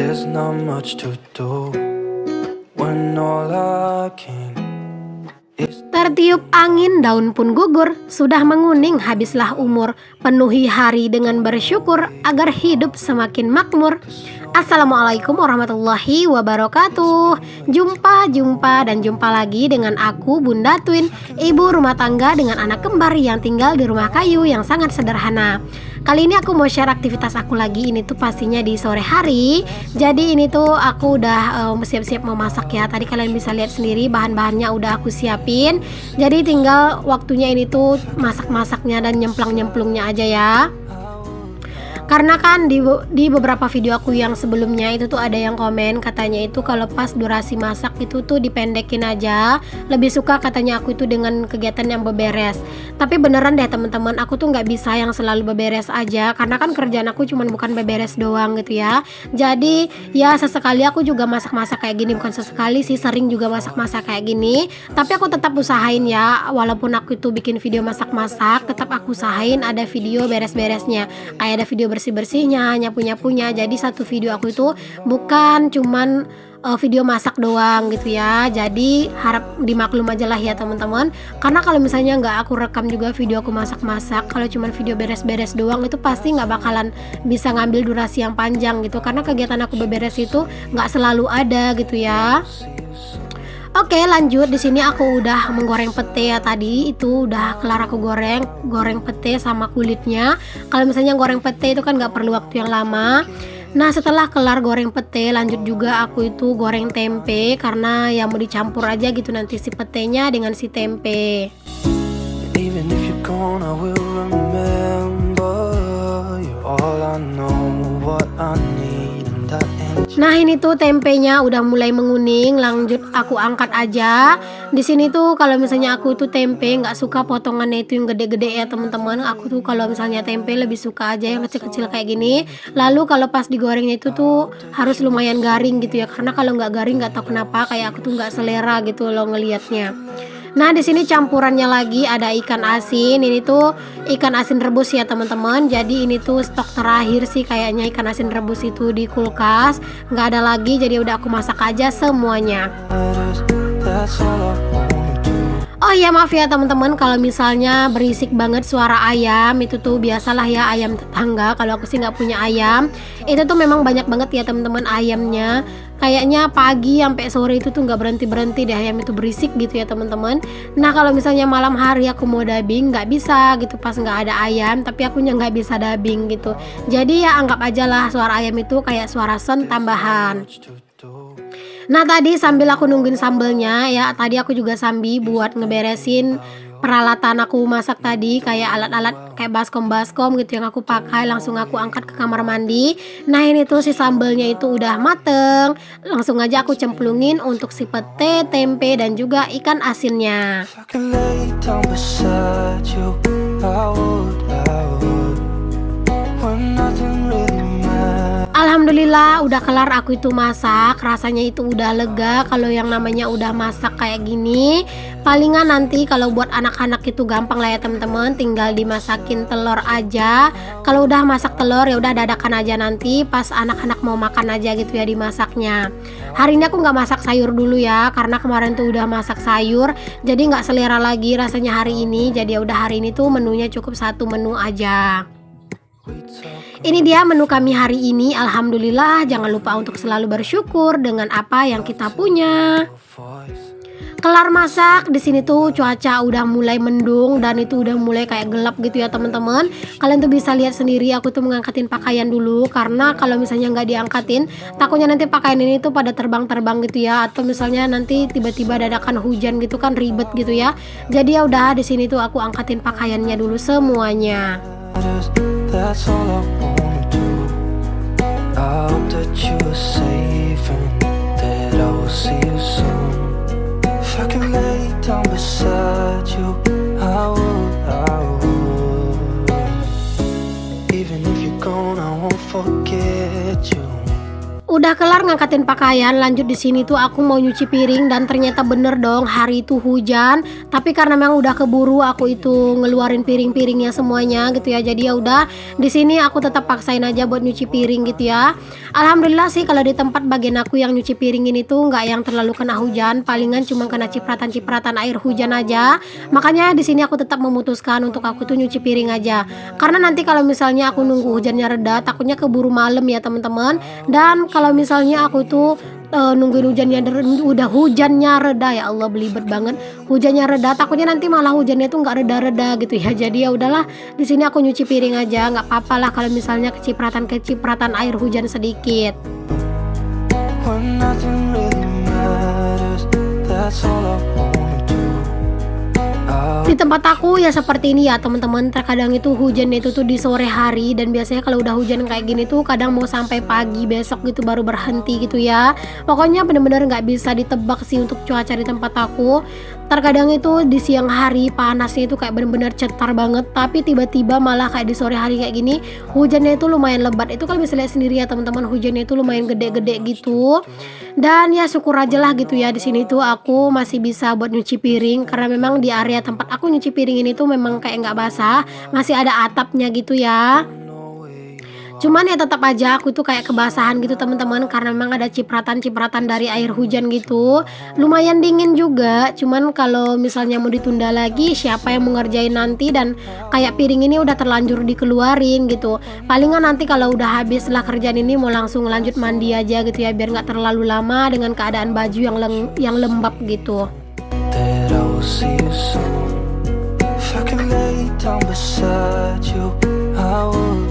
there's not much to do when all I can is. Tertiup angin daun pun gugur, sudah menguning habislah umur, penuhi hari dengan bersyukur agar hidup semakin makmur. Assalamualaikum warahmatullahi wabarakatuh. Jumpa lagi dengan aku Bunda Twin, ibu rumah tangga dengan anak kembar yang tinggal di rumah kayu yang sangat sederhana. Kali ini aku mau share aktivitas aku lagi. Ini tuh pastinya di sore hari. Jadi ini tuh aku udah siap-siap mau masak ya. Tadi kalian bisa lihat sendiri bahan-bahannya udah aku siapin. Jadi tinggal waktunya ini tuh masak-masaknya dan nyemplang-nyemplungnya aja ya. Karena kan di beberapa video aku yang sebelumnya itu tuh ada yang komen katanya itu kalau pas durasi masak itu tuh dipendekin aja. Lebih suka katanya aku itu dengan kegiatan yang beberes. Tapi beneran deh teman-teman, aku tuh nggak bisa yang selalu beberes aja. Karena kan kerjaan aku cuman bukan beberes doang gitu ya. Jadi ya sesekali aku juga masak-masak kayak gini. Bukan sesekali sih, sering juga masak-masak kayak gini. Tapi aku tetap usahain ya. Walaupun aku itu bikin video masak-masak, tetap aku usahain ada video beres-beresnya. Kayak ada video bersih-bersihnya, nyapu-nyapunya. Jadi satu video aku itu bukan cuman video masak doang gitu ya. Jadi harap dimaklum aja lah ya teman-teman. Karena kalau misalnya nggak aku rekam juga video aku masak-masak, kalau cuman video beres-beres doang itu pasti nggak bakalan bisa ngambil durasi yang panjang gitu. Karena kegiatan aku beberes itu nggak selalu ada gitu ya. Oke, lanjut. Di sini aku udah menggoreng pete ya tadi. Itu udah kelar aku goreng pete sama kulitnya. Kalau misalnya goreng pete itu kan nggak perlu waktu yang lama. Nah, setelah kelar goreng pete, lanjut juga aku itu goreng tempe karena ya mau dicampur aja gitu nanti si petenya dengan si tempe. Even if you're gone, I will remember you. All I know, what I need, and that ain't. Nah, ini tuh tempenya udah mulai menguning, lanjut aku angkat aja. Di sini tuh kalau misalnya aku tuh tempe nggak suka potongannya itu yang gede-gede ya teman-teman. Aku tuh kalau misalnya tempe lebih suka aja yang kecil-kecil kayak gini. Lalu kalau pas digorengnya itu tuh harus lumayan garing gitu ya. Karena kalau nggak garing nggak tahu kenapa kayak aku tuh nggak selera gitu loh ngelihatnya. Nah, di sini campurannya lagi ada ikan asin. Ini tuh ikan asin rebus ya teman-teman. Jadi ini tuh stok terakhir sih kayaknya ikan asin rebus itu di kulkas. Nggak ada lagi, jadi udah aku masak aja semuanya. That's all I wanna do. Oh iya, maaf ya teman-teman kalau misalnya berisik banget suara ayam. Itu tuh biasalah ya, ayam tetangga. Kalau aku sih nggak punya ayam. Itu tuh memang banyak banget ya teman-teman ayamnya. Kayaknya pagi sampai sore itu tuh nggak berhenti deh ayam itu berisik gitu ya teman-teman. Nah, kalau misalnya malam hari aku mau dubbing nggak bisa gitu pas nggak ada ayam, tapi akunya nggak bisa dubbing gitu. Jadi ya anggap aja lah suara ayam itu kayak suara sound tambahan. Nah, tadi sambil aku nungguin sambelnya ya, tadi aku juga sambil buat ngeberesin peralatan aku masak tadi, kayak alat-alat kayak baskom gitu yang aku pakai, langsung aku angkat ke kamar mandi. Nah, ini tuh si sambelnya itu udah mateng, langsung aja aku cemplungin untuk si pete, tempe dan juga ikan asinnya. If I could lay down beside you, I would. When nothing really matters. Alhamdulillah udah kelar aku itu masak. Rasanya itu udah lega kalau yang namanya udah masak kayak gini. Palingan nanti kalau buat anak-anak itu gampang lah ya teman-teman, tinggal dimasakin telur aja. Kalau udah masak telur ya udah dadakan aja, nanti pas anak-anak mau makan aja gitu ya dimasaknya. Hari ini aku nggak masak sayur dulu ya, karena kemarin tuh udah masak sayur, jadi nggak selera lagi rasanya hari ini. Jadi ya udah hari ini tuh menunya cukup satu menu aja. Ini dia menu kami hari ini. Alhamdulillah, jangan lupa untuk selalu bersyukur dengan apa yang kita punya. Kelar masak, di sini tuh cuaca udah mulai mendung dan itu udah mulai kayak gelap gitu ya teman-teman. Kalian tuh bisa lihat sendiri aku tuh mengangkatin pakaian dulu, karena kalau misalnya nggak diangkatin takutnya nanti pakaian ini tuh pada terbang-terbang gitu ya, atau misalnya nanti tiba-tiba dadakan hujan gitu kan ribet gitu ya. Jadi ya udah di sini tuh aku angkatin pakaiannya dulu semuanya. That's all I wanna do. I hope that you are safe and that I will see you soon. If I can lay down beside you, I would. Even if you're gone, I won't forget you. Udah kelar ngangkatin pakaian, lanjut di sini tuh aku mau nyuci piring dan ternyata bener dong hari itu hujan. Tapi karena memang udah keburu aku itu ngeluarin piring-piringnya semuanya gitu ya. Jadi ya udah di sini aku tetap paksain aja buat nyuci piring gitu ya. Alhamdulillah sih kalau di tempat bagian aku yang nyuci piring ini tuh nggak yang terlalu kena hujan, palingan cuma kena cipratan-cipratan air hujan aja. Makanya di sini aku tetap memutuskan untuk aku tuh nyuci piring aja. Karena nanti kalau misalnya aku nunggu hujannya reda, takutnya keburu malam ya teman-teman. Dan kalau misalnya aku tuh nungguin udah hujannya reda, ya Allah belibet banget, hujannya reda takutnya nanti malah hujannya tuh nggak reda-reda gitu ya. Jadi ya udahlah di sini aku nyuci piring aja, nggak apa-apa lah kalau misalnya kecipratan air hujan sedikit. When nothing really matters, that's all I wanna do. Di tempat aku ya seperti ini ya teman-teman, terkadang itu hujan itu tuh di sore hari, dan biasanya kalau udah hujan kayak gini tuh kadang mau sampai pagi besok gitu baru berhenti gitu ya. Pokoknya bener-bener nggak bisa ditebak sih untuk cuaca di tempat aku. Terkadang itu di siang hari panasnya itu kayak bener-bener cetar banget, tapi tiba-tiba malah kayak di sore hari kayak gini hujannya itu lumayan lebat. Itu kan bisa lihat sendiri ya teman-teman, hujannya itu lumayan gede-gede gitu. Dan ya syukur aja lah gitu ya, di sini tuh aku masih bisa buat nyuci piring karena memang di area tempat aku nyuci piring ini tuh memang kayak nggak basah, masih ada atapnya gitu ya. Cuman ya tetap aja aku tuh kayak kebasahan gitu teman-teman, karena memang ada cipratan-cipratan dari air hujan gitu. Lumayan dingin juga, cuman kalau misalnya mau ditunda lagi siapa yang mau ngerjain nanti, dan kayak piring ini udah terlanjur dikeluarin gitu. Palingan nanti kalau udah habis lah kerjaan ini mau langsung lanjut mandi aja gitu ya, biar nggak terlalu lama dengan keadaan baju yang lembab gitu. That I will see you soon. If I can lay down beside you, I would.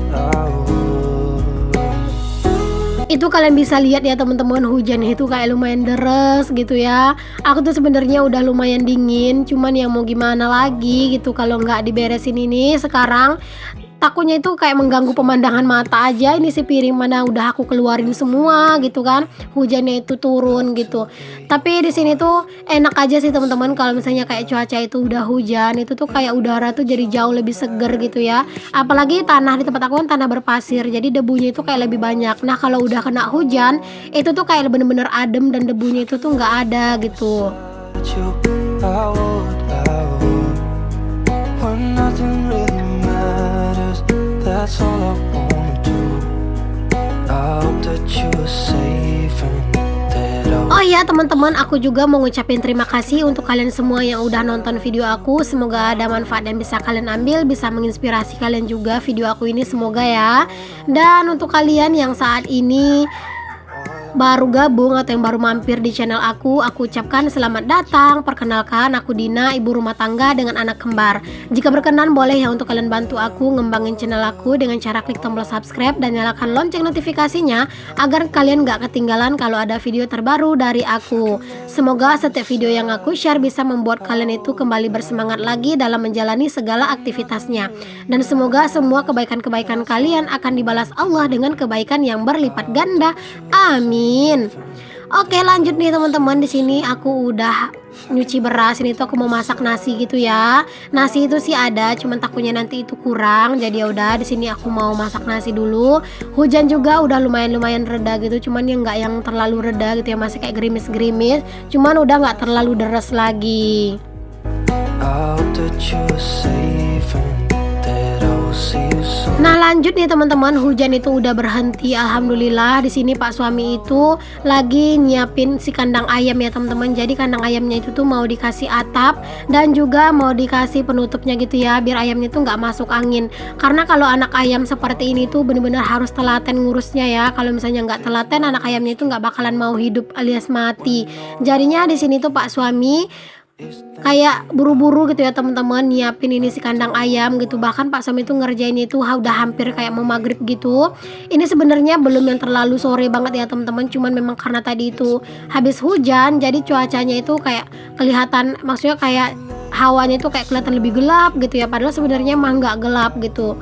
Itu kalian bisa lihat ya teman-teman, hujan itu kayak lumayan deres gitu ya. Aku tuh sebenarnya udah lumayan dingin, cuman ya mau gimana lagi gitu kalau nggak diberesin ini sekarang. Takutnya itu kayak mengganggu pemandangan mata aja, ini si piring mana udah aku keluarin semua gitu kan, hujannya itu turun gitu. Tapi di sini tuh enak aja sih teman-teman, kalau misalnya kayak cuaca itu udah hujan itu tuh kayak udara tuh jadi jauh lebih seger gitu ya. Apalagi tanah di tempat aku kan tanah berpasir, jadi debunya itu kayak lebih banyak. Nah kalau udah kena hujan itu tuh kayak bener-bener adem dan debunya itu tuh nggak ada gitu. When nothing really matters, that's all I wanna do. I hope that you are safe and that Oh ya teman-teman, aku juga mau ngucapin terima kasih untuk kalian semua yang udah nonton video aku. Semoga ada manfaat dan bisa kalian ambil, bisa menginspirasi kalian juga video aku ini, semoga ya. Dan untuk kalian yang saat ini baru gabung atau yang baru mampir di channel aku ucapkan selamat datang. Perkenalkan, aku Dina, ibu rumah tangga dengan anak kembar. Jika berkenan boleh ya untuk kalian bantu aku ngembangin channel aku dengan cara klik tombol subscribe dan nyalakan lonceng notifikasinya agar kalian gak ketinggalan kalau ada video terbaru dari aku. Semoga setiap video yang aku share bisa membuat kalian itu kembali bersemangat lagi dalam menjalani segala aktivitasnya. Dan semoga semua kebaikan-kebaikan kalian akan dibalas Allah dengan kebaikan yang berlipat ganda. Amin. Oke, lanjut nih teman-teman, di sini aku udah nyuci beras. Ini tuh aku mau masak nasi gitu ya. Nasi itu sih ada, cuman takutnya nanti itu kurang. Jadi ya udah di sini aku mau masak nasi dulu. Hujan juga udah lumayan reda gitu, cuman ya nggak yang terlalu reda gitu ya, masih kayak gerimis-gerimis. Cuman udah nggak terlalu deres lagi. Nah lanjut nih teman-teman, hujan itu udah berhenti alhamdulillah. Di sini Pak suami itu lagi nyiapin si kandang ayam ya teman-teman. Jadi kandang ayamnya itu tuh mau dikasih atap dan juga mau dikasih penutupnya gitu ya, biar ayamnya tuh nggak masuk angin. Karena kalau anak ayam seperti ini tuh bener-bener harus telaten ngurusnya ya. Kalau misalnya nggak telaten, anak ayamnya itu nggak bakalan mau hidup alias mati. Jadinya di sini tuh Pak suami kayak buru-buru gitu ya teman-teman, nyiapin ini si kandang ayam gitu. Bahkan Pak Sam itu ngerjainnya itu udah hampir kayak mau maghrib gitu. Ini sebenarnya belum yang terlalu sore banget ya teman-teman, cuman memang karena tadi itu habis hujan jadi cuacanya itu kayak kelihatan, maksudnya kayak hawanya itu kayak kelihatan lebih gelap gitu ya, padahal sebenarnya mah nggak gelap gitu.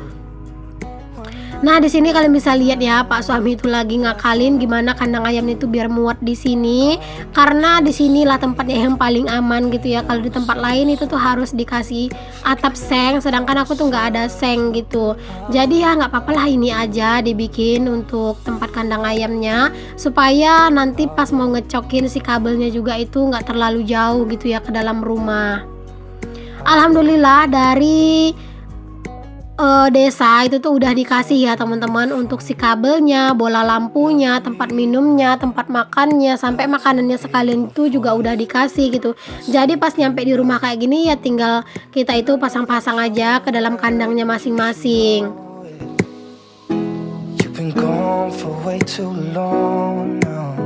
Nah, di sini kalian bisa lihat ya, Pak suami itu lagi ngakalin gimana kandang ayamnya itu biar muat di sini. Karena di sinilah tempatnya yang paling aman gitu ya. Kalau di tempat lain itu tuh harus dikasih atap seng, sedangkan aku tuh nggak ada seng gitu. Jadi ya nggak apa-apa lah, ini aja dibikin untuk tempat kandang ayamnya supaya nanti pas mau ngecokin si kabelnya juga itu nggak terlalu jauh gitu ya ke dalam rumah. Alhamdulillah dari desa itu tuh udah dikasih ya teman-teman untuk si kabelnya, bola lampunya, tempat minumnya, tempat makannya, sampai makanannya sekalian itu juga udah dikasih gitu. Jadi pas nyampe di rumah kayak gini ya tinggal kita itu pasang-pasang aja ke dalam kandangnya masing-masing. You've been gone for way too long now.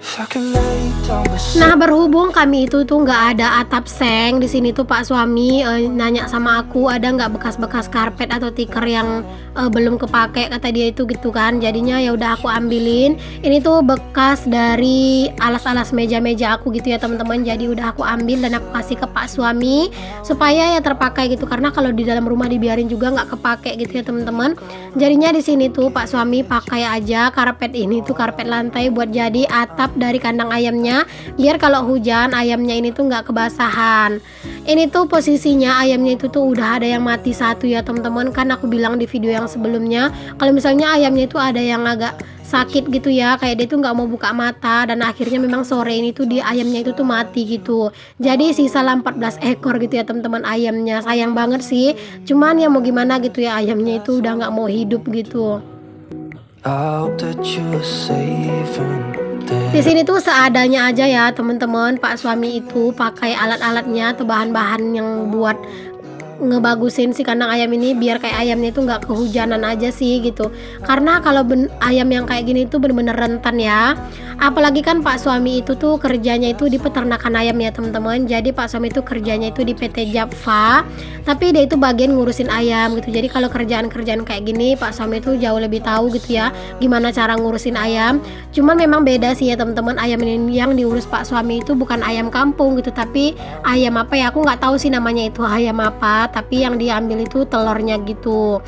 If I can lay down beside Nah, berhubung kami itu tuh nggak ada atap seng di sini tuh, Pak suami nanya sama aku ada nggak bekas-bekas karpet atau tikar yang belum kepake, kata dia itu gitu kan. Jadinya ya udah aku ambilin. Ini tuh bekas dari alas-alas meja-meja aku gitu ya teman-teman. Jadi udah aku ambil dan aku kasih ke Pak suami supaya ya terpakai gitu, karena kalau di dalam rumah dibiarin juga nggak kepake gitu ya teman-teman. Jadinya di sini tuh Pak suami pakai aja karpet ini tuh, karpet lantai buat jadi atap dari kandang ayamnya, biar kalau hujan ayamnya ini tuh nggak kebasahan. Ini tuh posisinya ayamnya itu tuh udah ada yang mati satu ya teman-teman. Kan aku bilang di video yang sebelumnya kalau misalnya ayamnya itu ada yang agak sakit gitu ya, kayak dia tuh nggak mau buka mata, dan akhirnya memang sore ini tuh di ayamnya itu tuh mati gitu. Jadi sisa 14 ekor gitu ya teman-teman ayamnya. Sayang banget sih, cuman ya mau gimana gitu ya, ayamnya itu udah nggak mau hidup gitu. I hope that you are safe and Di sini tuh seadanya aja ya teman-teman. Pak suami itu pakai alat-alatnya atau bahan-bahan yang buat ngebagusin si kandang ayam ini biar kayak ayamnya itu nggak kehujanan aja sih gitu. Karena kalau ayam yang kayak gini tuh bener-bener rentan ya. Apalagi kan Pak suami itu tuh kerjanya itu di peternakan ayam ya teman-teman. Jadi Pak suami itu kerjanya itu di PT Japfa, tapi dia itu bagian ngurusin ayam gitu. Jadi kalau kerjaan-kerjaan kayak gini Pak suami itu jauh lebih tahu gitu ya gimana cara ngurusin ayam. Cuman memang beda sih ya teman-teman, ayam ini yang diurus Pak suami itu bukan ayam kampung gitu, tapi ayam apa ya, aku nggak tahu sih namanya itu ayam apa, tapi yang diambil itu telurnya gitu.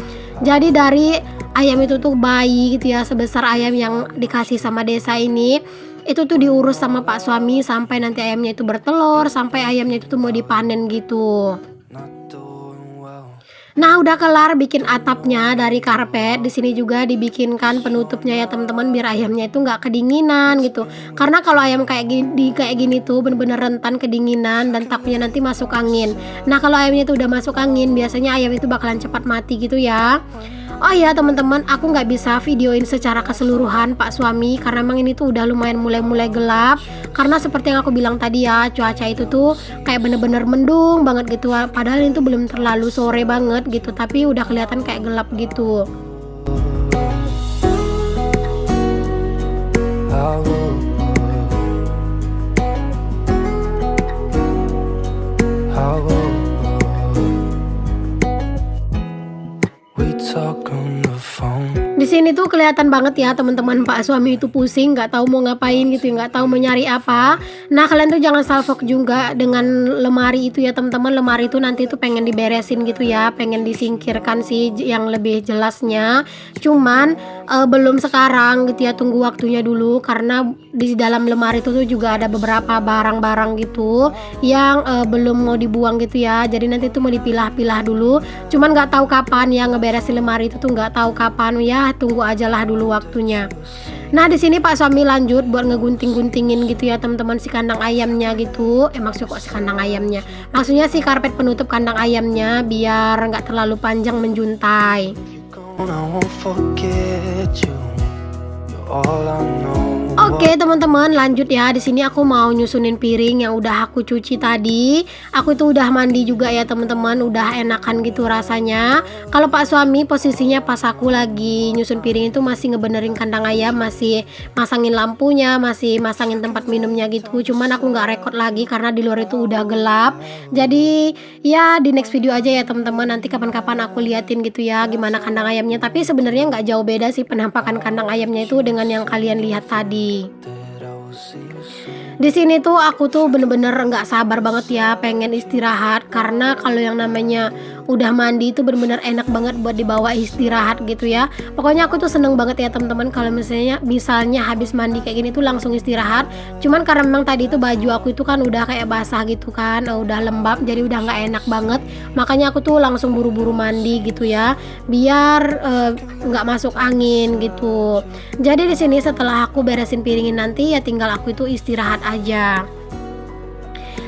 Jadi dari ayam itu tuh bayi gitu ya, sebesar ayam yang dikasih sama desa ini, itu tuh diurus sama Pak suami sampai nanti ayamnya itu bertelur, sampai ayamnya itu tuh mau dipanen gitu. not doing well. Nah, udah kelar bikin atapnya dari karpet. Di sini juga dibikinkan penutupnya ya teman-teman, biar ayamnya itu nggak kedinginan gitu. Karena kalau ayam kayak gini tuh bener-bener rentan kedinginan dan takutnya nanti masuk angin. Nah, kalau ayamnya itu udah masuk angin, biasanya ayam itu bakalan cepat mati gitu ya. Oh iya teman-teman, aku nggak bisa videoin secara keseluruhan Pak suami karena emang ini tuh udah lumayan mulai gelap. Karena seperti yang aku bilang tadi ya, cuaca itu tuh kayak bener-bener mendung banget gitu. Padahal itu belum terlalu sore banget gitu, tapi udah kelihatan kayak gelap gitu. I will. I will. We talk on the phone. Di sini tuh kelihatan banget ya teman-teman, Pak suami itu pusing, nggak tahu mau ngapain gitu, nggak tahu mau nyari apa. Nah, kalian tuh jangan salfok juga dengan lemari itu ya teman-teman. Lemari itu nanti tuh pengen diberesin gitu ya, pengen disingkirkan sih yang lebih jelasnya. Cuman belum sekarang gitu ya, tunggu waktunya dulu, karena di dalam lemari itu tuh juga ada beberapa barang-barang gitu yang belum mau dibuang gitu ya. Jadi nanti tuh mau dipilah-pilah dulu. Cuman nggak tahu kapan ya ngeberesin lemari itu tuh, nggak tahu kapan ya, tunggu aja lah dulu waktunya. Nah, di sini Pak suami lanjut buat ngegunting-guntingin gitu ya teman-teman si kandang ayamnya gitu. Maksudnya kok si kandang ayamnya, maksudnya si karpet penutup kandang ayamnya biar nggak terlalu panjang menjuntai. I won't forget you. You're all I know. Oke teman-teman, lanjut ya. Di sini aku mau nyusunin piring yang udah aku cuci tadi. Aku tuh udah mandi juga ya teman-teman, udah enakan gitu rasanya. Kalau Pak suami posisinya pas aku lagi nyusun piring itu masih ngebenerin kandang ayam, masih masangin lampunya, masih masangin tempat minumnya gitu. Cuman aku nggak rekod lagi karena di luar itu udah gelap. Jadi ya di next video aja ya teman-teman. Nanti kapan-kapan aku liatin gitu ya gimana kandang ayamnya. Tapi sebenarnya nggak jauh beda sih penampakan kandang ayamnya itu dengan yang kalian lihat tadi. That I will see you soon. Di sini tuh aku tuh bener-bener nggak sabar banget ya pengen istirahat, karena kalau yang namanya udah mandi itu bener-bener enak banget buat dibawa istirahat gitu ya. Pokoknya aku tuh seneng banget ya teman-teman kalau misalnya habis mandi kayak gini tuh langsung istirahat. Cuman karena memang tadi itu baju aku itu kan udah kayak basah gitu kan, udah lembab jadi udah nggak enak banget. Makanya aku tuh langsung buru-buru mandi gitu ya, biar nggak masuk angin gitu. Jadi di sini setelah aku beresin piringin nanti ya tinggal aku itu istirahat aja.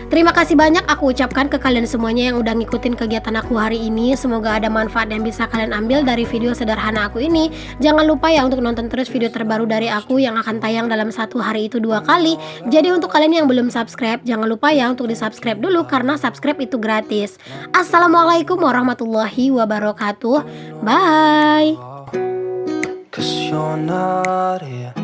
Terima kasih banyak aku ucapkan ke kalian semuanya yang udah ngikutin kegiatan aku hari ini. Semoga ada manfaat yang bisa kalian ambil dari video sederhana aku ini. Jangan lupa ya untuk nonton terus video terbaru dari aku yang akan tayang dalam satu hari itu 2 kali. Jadi untuk kalian yang belum subscribe, jangan lupa ya untuk di subscribe dulu karena subscribe itu gratis. Assalamualaikum warahmatullahi wabarakatuh. Bye. 'Cause you're not here.